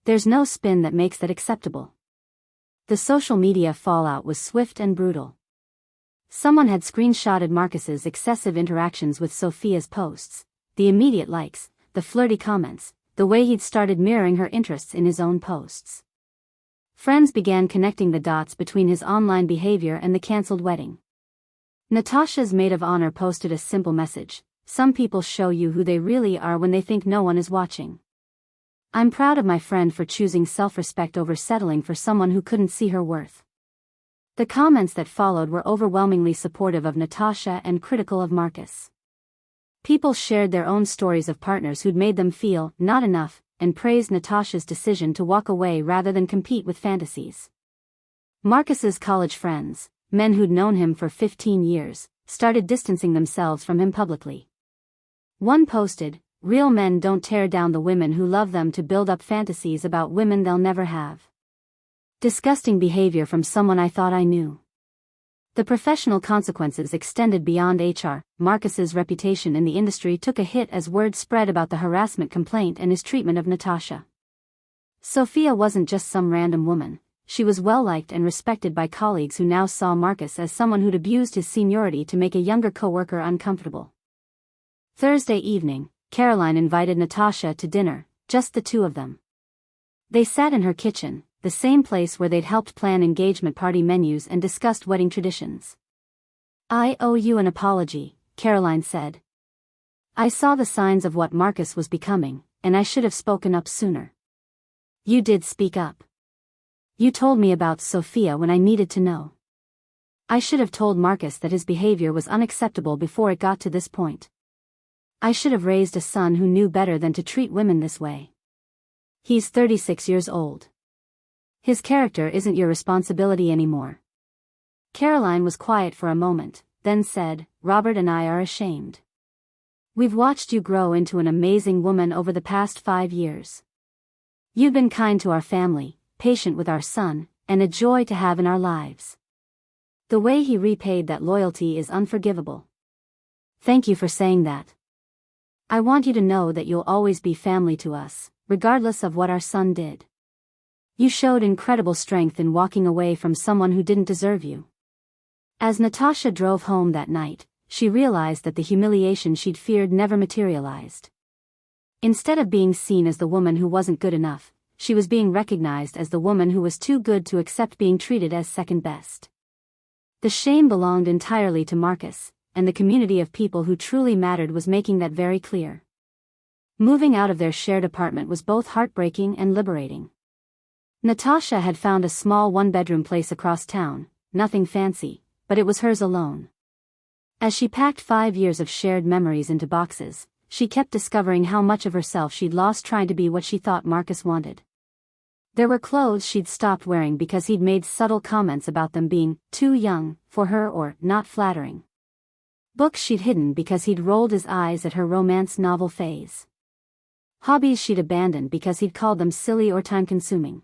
There's no spin that makes that acceptable. The social media fallout was swift and brutal. Someone had screenshotted Marcus's excessive interactions with Sophia's posts, the immediate likes, the flirty comments, the way he'd started mirroring her interests in his own posts. Friends began connecting the dots between his online behavior and the cancelled wedding. Natasha's maid of honor posted a simple message: "Some people show you who they really are when they think no one is watching. I'm proud of my friend for choosing self-respect over settling for someone who couldn't see her worth." The comments that followed were overwhelmingly supportive of Natasha and critical of Marcus. People shared their own stories of partners who'd made them feel not enough, and praised Natasha's decision to walk away rather than compete with fantasies. Marcus's college friends, men who'd known him for 15 years, started distancing themselves from him publicly. One posted, "Real men don't tear down the women who love them to build up fantasies about women they'll never have. Disgusting behavior from someone I thought I knew." The professional consequences extended beyond HR. Marcus's reputation in the industry took a hit as word spread about the harassment complaint and his treatment of Natasha. Sophia wasn't just some random woman, she was well-liked and respected by colleagues who now saw Marcus as someone who'd abused his seniority to make a younger coworker uncomfortable. Thursday evening, Caroline invited Natasha to dinner, just the two of them. They sat in her kitchen, the same place where they'd helped plan engagement party menus and discussed wedding traditions. "I owe you an apology," Caroline said. "I saw the signs of what Marcus was becoming, and I should have spoken up sooner." "You did speak up. You told me about Sophia when I needed to know. I should have told Marcus that his behavior was unacceptable before it got to this point. I should have raised a son who knew better than to treat women this way. He's 36 years old. His character isn't your responsibility anymore." Caroline was quiet for a moment, then said, "Robert and I are ashamed. We've watched you grow into an amazing woman over the past 5 years. You've been kind to our family, patient with our son, and a joy to have in our lives. The way he repaid that loyalty is unforgivable. Thank you for saying that. I want you to know that you'll always be family to us, regardless of what our son did. You showed incredible strength in walking away from someone who didn't deserve you." As Natasha drove home that night, she realized that the humiliation she'd feared never materialized. Instead of being seen as the woman who wasn't good enough, she was being recognized as the woman who was too good to accept being treated as second best. The shame belonged entirely to Marcus, and the community of people who truly mattered was making that very clear. Moving out of their shared apartment was both heartbreaking and liberating. Natasha had found a small one-bedroom place across town, nothing fancy, but it was hers alone. As she packed 5 years of shared memories into boxes, she kept discovering how much of herself she'd lost trying to be what she thought Marcus wanted. There were clothes she'd stopped wearing because he'd made subtle comments about them being too young for her or not flattering. Books she'd hidden because he'd rolled his eyes at her romance novel phase. Hobbies she'd abandoned because he'd called them silly or time-consuming.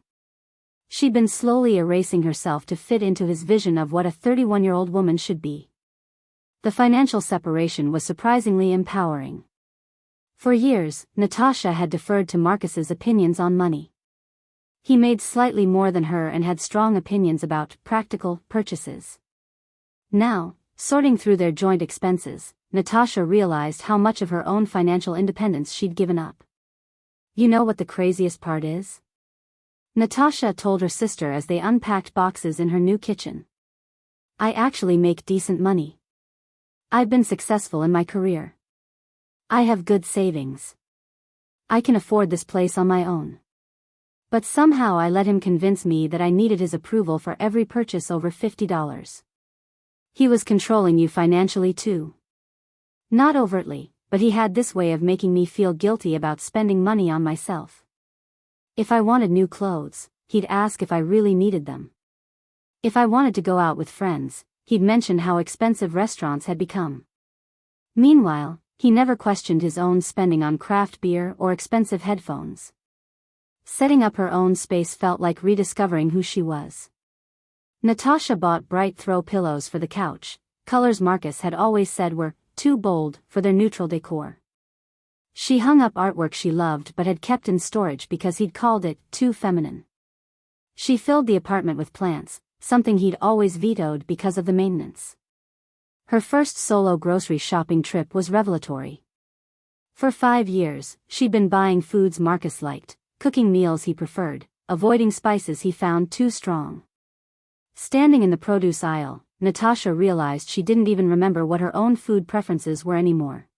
She'd been slowly erasing herself to fit into his vision of what a 31-year-old woman should be. The financial separation was surprisingly empowering. For years, Natasha had deferred to Marcus's opinions on money. He made slightly more than her and had strong opinions about practical purchases. Now, sorting through their joint expenses, Natasha realized how much of her own financial independence she'd given up. "You know what the craziest part is?" Natasha told her sister as they unpacked boxes in her new kitchen. "I actually make decent money. I've been successful in my career. I have good savings. I can afford this place on my own. But somehow I let him convince me that I needed his approval for every purchase over $50. He was controlling you financially too. Not overtly, but he had this way of making me feel guilty about spending money on myself. If I wanted new clothes, he'd ask if I really needed them. If I wanted to go out with friends, he'd mention how expensive restaurants had become. Meanwhile, he never questioned his own spending on craft beer or expensive headphones. Setting up her own space felt like rediscovering who she was. Natasha bought bright throw pillows for the couch, colors Marcus had always said were too bold for their neutral decor. She hung up artwork she loved but had kept in storage because he'd called it too feminine. She filled the apartment with plants, something he'd always vetoed because of the maintenance. Her first solo grocery shopping trip was revelatory. For 5 years, she'd been buying foods Marcus liked, cooking meals he preferred, avoiding spices he found too strong. Standing in the produce aisle, Natasha realized she didn't even remember what her own food preferences were anymore.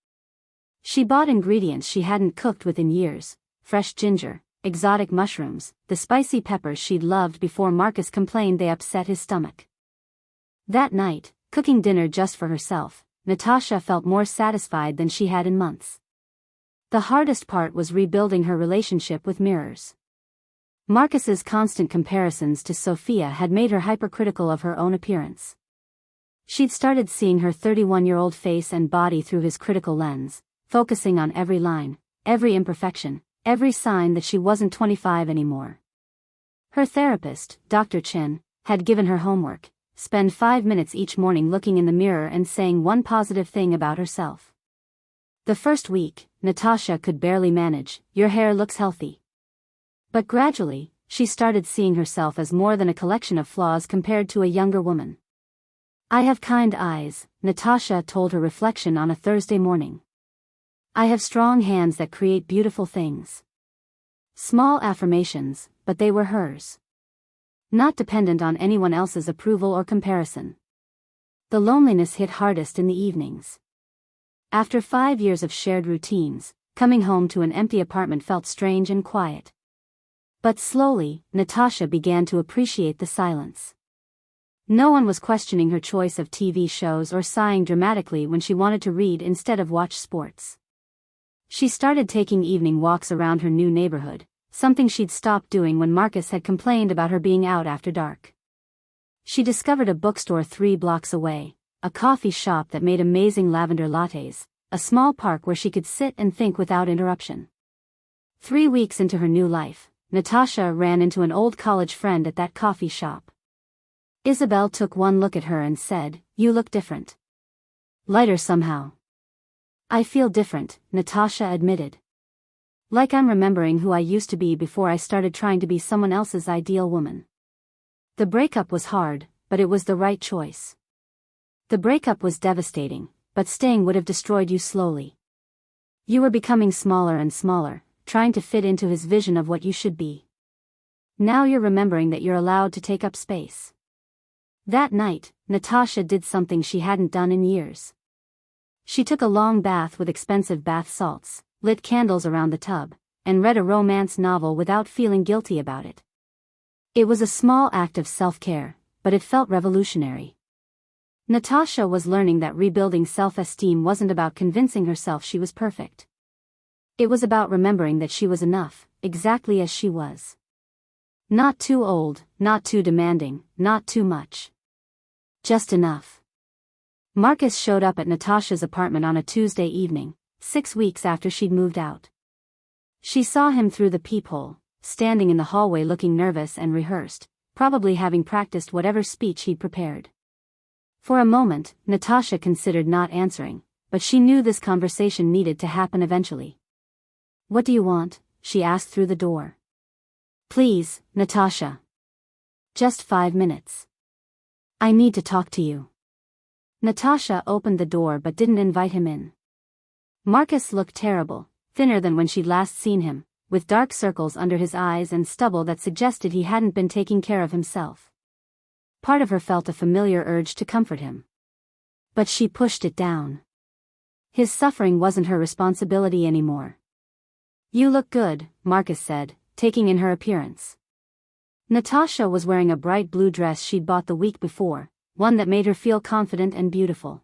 She bought ingredients she hadn't cooked with in years: fresh ginger, exotic mushrooms, the spicy peppers she'd loved before Marcus complained they upset his stomach. That night, cooking dinner just for herself, Natasha felt more satisfied than she had in months. The hardest part was rebuilding her relationship with mirrors. Marcus's constant comparisons to Sophia had made her hypercritical of her own appearance. She'd started seeing her 31-year-old face and body through his critical lens, focusing on every line, every imperfection, every sign that she wasn't 25 anymore. Her therapist, Dr. Chen, had given her homework: spend 5 minutes each morning looking in the mirror and saying one positive thing about herself. The first week, Natasha could barely manage, "Your hair looks healthy." But gradually, she started seeing herself as more than a collection of flaws compared to a younger woman. "I have kind eyes," Natasha told her reflection on a Thursday morning. "I have strong hands that create beautiful things." Small affirmations, but they were hers. Not dependent on anyone else's approval or comparison. The loneliness hit hardest in the evenings. After 5 years of shared routines, coming home to an empty apartment felt strange and quiet. But slowly, Natasha began to appreciate the silence. No one was questioning her choice of TV shows or sighing dramatically when she wanted to read instead of watch sports. She started taking evening walks around her new neighborhood, something she'd stopped doing when Marcus had complained about her being out after dark. She discovered a bookstore 3 blocks away, a coffee shop that made amazing lavender lattes, a small park where she could sit and think without interruption. 3 weeks into her new life, Natasha ran into an old college friend at that coffee shop. Isabel took one look at her and said, "You look different. Lighter somehow." "I feel different," Natasha admitted. "Like I'm remembering who I used to be before I started trying to be someone else's ideal woman." The breakup was hard, but it was the right choice. The breakup was devastating, but staying would have destroyed you slowly. You were becoming smaller and smaller, trying to fit into his vision of what you should be. Now you're remembering that you're allowed to take up space. That night, Natasha did something she hadn't done in years. She took a long bath with expensive bath salts, lit candles around the tub, and read a romance novel without feeling guilty about it. It was a small act of self-care, but it felt revolutionary. Natasha was learning that rebuilding self-esteem wasn't about convincing herself she was perfect. It was about remembering that she was enough, exactly as she was. Not too old, not too demanding, not too much. Just enough. Marcus showed up at Natasha's apartment on a Tuesday evening, 6 weeks after she'd moved out. She saw him through the peephole, standing in the hallway looking nervous and rehearsed, probably having practiced whatever speech he'd prepared. For a moment, Natasha considered not answering, but she knew this conversation needed to happen eventually. "What do you want?" she asked through the door. "Please, Natasha. Just 5 minutes. I need to talk to you." Natasha opened the door but didn't invite him in. Marcus looked terrible, thinner than when she'd last seen him, with dark circles under his eyes and stubble that suggested he hadn't been taking care of himself. Part of her felt a familiar urge to comfort him. But she pushed it down. His suffering wasn't her responsibility anymore. "You look good," Marcus said, taking in her appearance. Natasha was wearing a bright blue dress she'd bought the week before, one that made her feel confident and beautiful.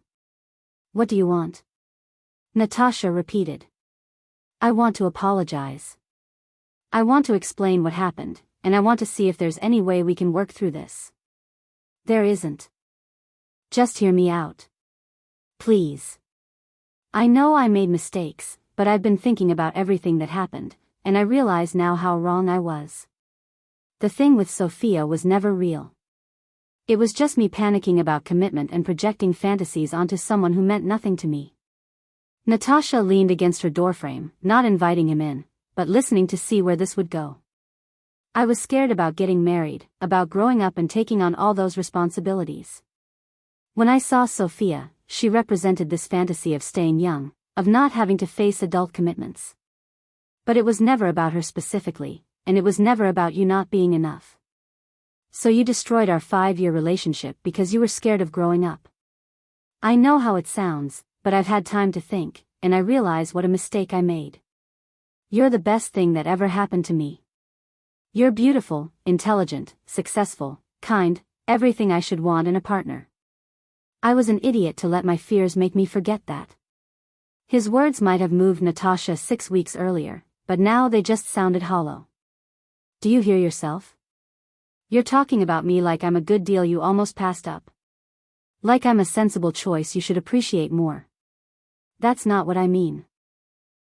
"What do you want?" Natasha repeated. "I want to apologize. I want to explain what happened, and I want to see if there's any way we can work through this. There isn't. Just hear me out. Please. I know I made mistakes, but I've been thinking about everything that happened, and I realize now how wrong I was. The thing with Sophia was never real. It was just me panicking about commitment and projecting fantasies onto someone who meant nothing to me. Natasha leaned against her doorframe, not inviting him in, but listening to see where this would go. I was scared about getting married, about growing up and taking on all those responsibilities. When I saw Sophia, she represented this fantasy of staying young, of not having to face adult commitments. But it was never about her specifically, and it was never about you not being enough. So you destroyed our 5-year relationship because you were scared of growing up. I know how it sounds, but I've had time to think, and I realize what a mistake I made. You're the best thing that ever happened to me. You're beautiful, intelligent, successful, kind, everything I should want in a partner. I was an idiot to let my fears make me forget that. His words might have moved Natasha 6 weeks earlier, but now they just sounded hollow. Do you hear yourself? You're talking about me like I'm a good deal you almost passed up. Like I'm a sensible choice you should appreciate more. That's not what I mean.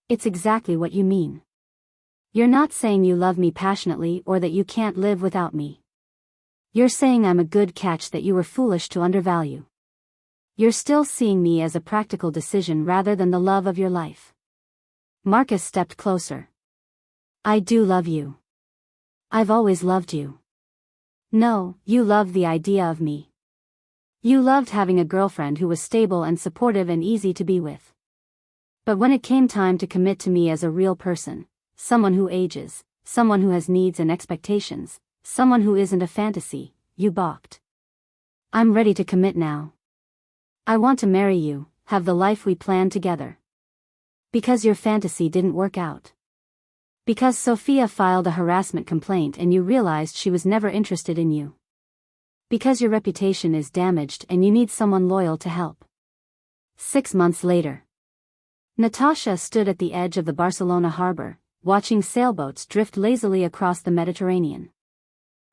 It's exactly what you mean. You're not saying you love me passionately or that you can't live without me. You're saying I'm a good catch that you were foolish to undervalue. You're still seeing me as a practical decision rather than the love of your life. Marcus stepped closer. I do love you. I've always loved you. No, you loved the idea of me. You loved having a girlfriend who was stable and supportive and easy to be with. But when it came time to commit to me as a real person, someone who ages, someone who has needs and expectations, someone who isn't a fantasy, you balked. I'm ready to commit now. I want to marry you, have the life we planned together. Because your fantasy didn't work out. Because Sophia filed a harassment complaint and you realized she was never interested in you. Because your reputation is damaged and you need someone loyal to help. 6 months later. Natasha stood at the edge of the Barcelona harbor, watching sailboats drift lazily across the Mediterranean.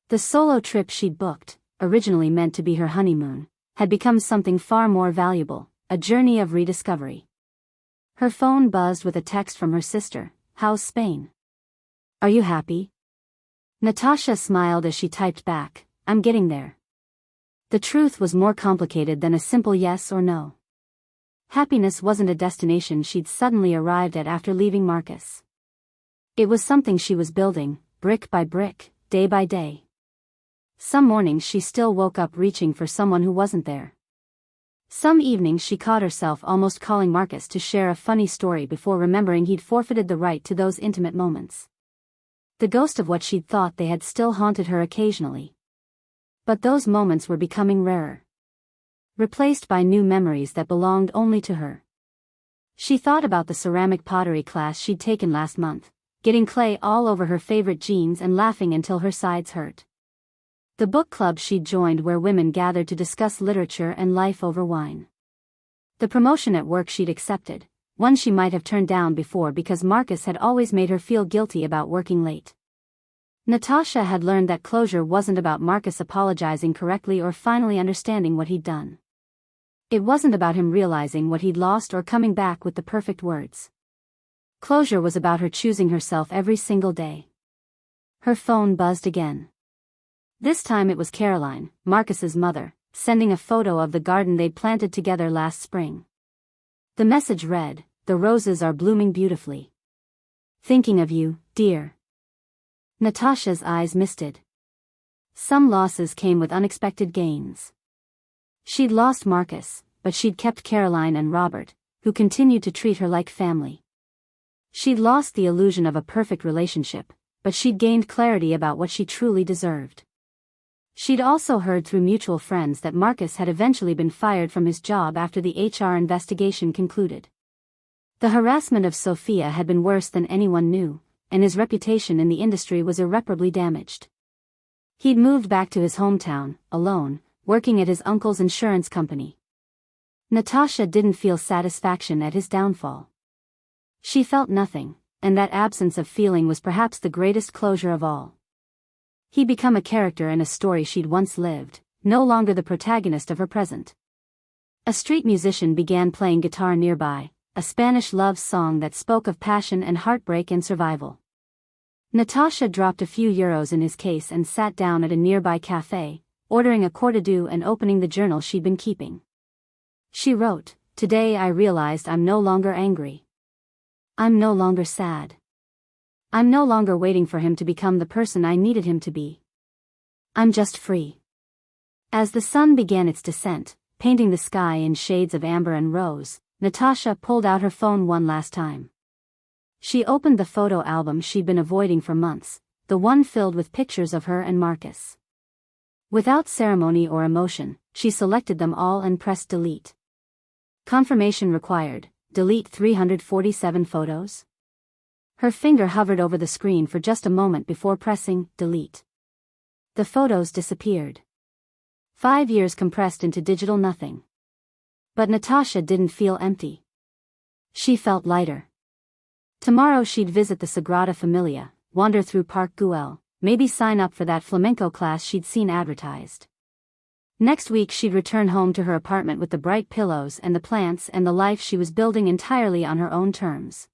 The solo trip she'd booked, originally meant to be her honeymoon, had become something far more valuable, a journey of rediscovery. Her phone buzzed with a text from her sister, "How's Spain? Are you happy?" Natasha smiled as she typed back, "I'm getting there." The truth was more complicated than a simple yes or no. Happiness wasn't a destination she'd suddenly arrived at after leaving Marcus. It was something she was building, brick by brick, day by day. Some mornings she still woke up reaching for someone who wasn't there. Some evenings she caught herself almost calling Marcus to share a funny story before remembering he'd forfeited the right to those intimate moments. The ghost of what she'd thought they had still haunted her occasionally. But those moments were becoming rarer. Replaced by new memories that belonged only to her. She thought about the ceramic pottery class she'd taken last month, getting clay all over her favorite jeans and laughing until her sides hurt. The book club she'd joined where women gathered to discuss literature and life over wine. The promotion at work she'd accepted, one she might have turned down before because Marcus had always made her feel guilty about working late. Natasha had learned that closure wasn't about Marcus apologizing correctly or finally understanding what he'd done. It wasn't about him realizing what he'd lost or coming back with the perfect words. Closure was about her choosing herself every single day. Her phone buzzed again. This time it was Caroline, Marcus's mother, sending a photo of the garden they'd planted together last spring. The message read, "The roses are blooming beautifully. Thinking of you, dear." Natasha's eyes misted. Some losses came with unexpected gains. She'd lost Marcus, but she'd kept Caroline and Robert, who continued to treat her like family. She'd lost the illusion of a perfect relationship, but she'd gained clarity about what she truly deserved. She'd also heard through mutual friends that Marcus had eventually been fired from his job after the HR investigation concluded. The harassment of Sophia had been worse than anyone knew, and his reputation in the industry was irreparably damaged. He'd moved back to his hometown, alone, working at his uncle's insurance company. Natasha didn't feel satisfaction at his downfall. She felt nothing, and that absence of feeling was perhaps the greatest closure of all. He'd become a character in a story she'd once lived, no longer the protagonist of her present. A street musician began playing guitar nearby, a Spanish love song that spoke of passion and heartbreak and survival. Natasha dropped a few euros in his case and sat down at a nearby cafe, ordering a cortado and opening the journal she'd been keeping. She wrote, "Today I realized I'm no longer angry. I'm no longer sad. I'm no longer waiting for him to become the person I needed him to be. I'm just free." As the sun began its descent, painting the sky in shades of amber and rose, Natasha pulled out her phone one last time. She opened the photo album she'd been avoiding for months, the one filled with pictures of her and Marcus. Without ceremony or emotion, she selected them all and pressed delete. Confirmation required. Delete 347 photos? Her finger hovered over the screen for just a moment before pressing delete. The photos disappeared. 5 years compressed into digital nothing. But Natasha didn't feel empty. She felt lighter. Tomorrow she'd visit the Sagrada Familia, wander through Park Güell, maybe sign up for that flamenco class she'd seen advertised. Next week she'd return home to her apartment with the bright pillows and the plants and the life she was building entirely on her own terms.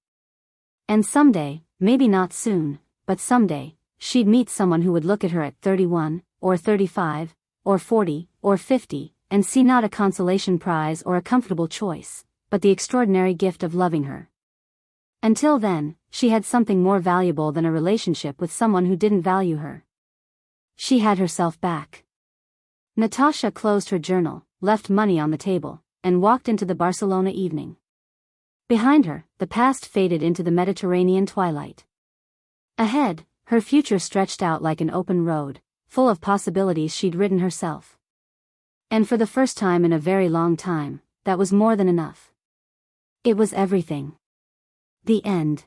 And someday, maybe not soon, but someday, she'd meet someone who would look at her at 31, or 35, or 40, or 50, and see not a consolation prize or a comfortable choice, but the extraordinary gift of loving her. Until then, she had something more valuable than a relationship with someone who didn't value her. She had herself back. Natasha closed her journal, left money on the table, and walked into the Barcelona evening. Behind her, the past faded into the Mediterranean twilight. Ahead, her future stretched out like an open road, full of possibilities she'd ridden herself. And for the first time in a very long time, that was more than enough. It was everything. The end.